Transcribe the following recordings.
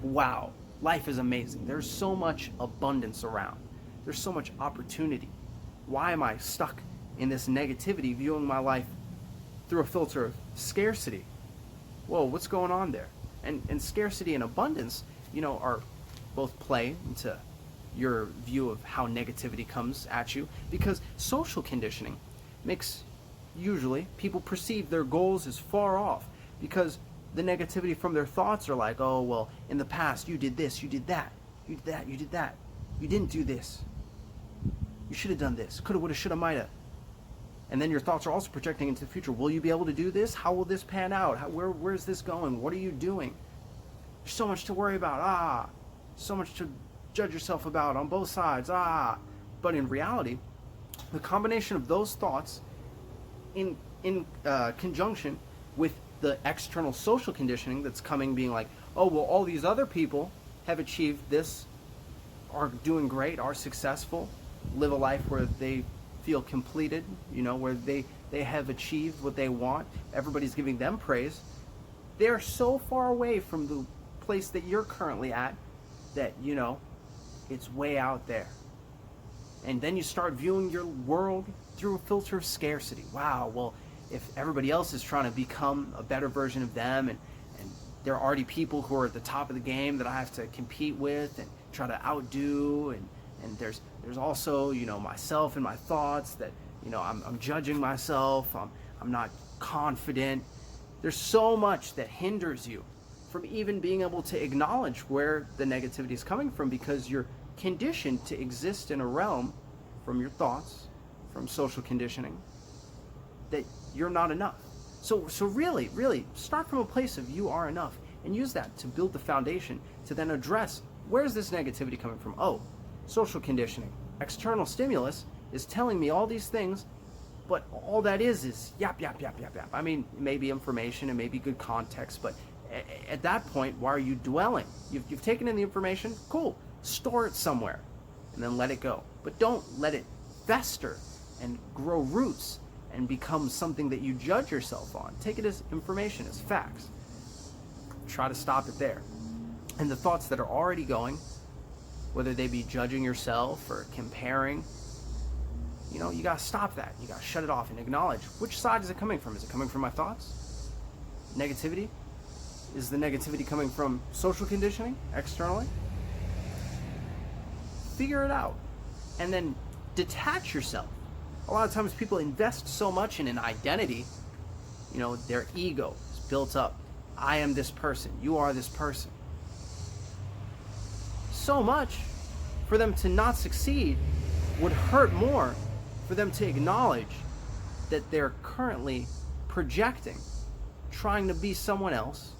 wow, life is amazing. There's so much abundance around. There's so much opportunity. Why am I stuck in this negativity, viewing my life through a filter of scarcity? Whoa, what's going on there? And scarcity and abundance, are both play into your view of how negativity comes at you, because social conditioning makes usually people perceive their goals as far off, because the negativity from their thoughts are like, oh, well, in the past you did this, you did that, you did that, you did that, you didn't do this, you should have done this, coulda, woulda, shoulda, mighta. And then your thoughts are also projecting into the future. Will you be able to do this? How will this pan out? Where's this going? What are you doing? There's so much to worry about. So much to judge yourself about on both sides. But in reality, the combination of those thoughts in conjunction with the external social conditioning that's coming, being like, oh, well, all these other people have achieved this, are doing great, are successful, live a life where they feel completed, where they have achieved what they want. Everybody's giving them praise. They're so far away from the place that you're currently at that, it's way out there. And then you start viewing your world through a filter of scarcity. Wow, well, if everybody else is trying to become a better version of them, and there are already people who are at the top of the game that I have to compete with and try to outdo, and there's also, myself and my thoughts that, I'm judging myself, I'm not confident. There's so much that hinders you from even being able to acknowledge where the negativity is coming from, because you're conditioned to exist in a realm from your thoughts, from social conditioning, that you're not enough. So really, really start from a place of you are enough, and use that to build the foundation to then address, where's this negativity coming from? Oh, social conditioning. External stimulus is telling me all these things, but all that is yap, yap, yap, yap, yap. I mean, it may be information, it may be good context, but at that point, why are you dwelling? You've taken in the information, cool. Store it somewhere, and then let it go. But don't let it fester and grow roots and become something that you judge yourself on. Take it as information, as facts. Try to stop it there. And the thoughts that are already going, whether they be judging yourself or comparing, you gotta stop that. You gotta shut it off and acknowledge, which side is it coming from? Is it coming from my thoughts? Negativity? Is the negativity coming from social conditioning, externally? Figure it out. And then detach yourself. A lot of times people invest so much in an identity, their ego is built up. I am this person, you are this person. So much for them to not succeed would hurt more for them to acknowledge that they're currently projecting, trying to be someone else,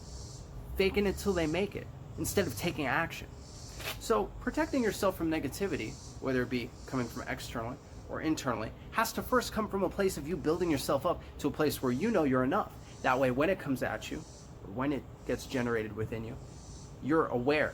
faking it till they make it, instead of taking action. So protecting yourself from negativity, whether it be coming from externally or internally, has to first come from a place of you building yourself up to a place where you're enough. That way, when it comes at you, or when it gets generated within you, you're aware.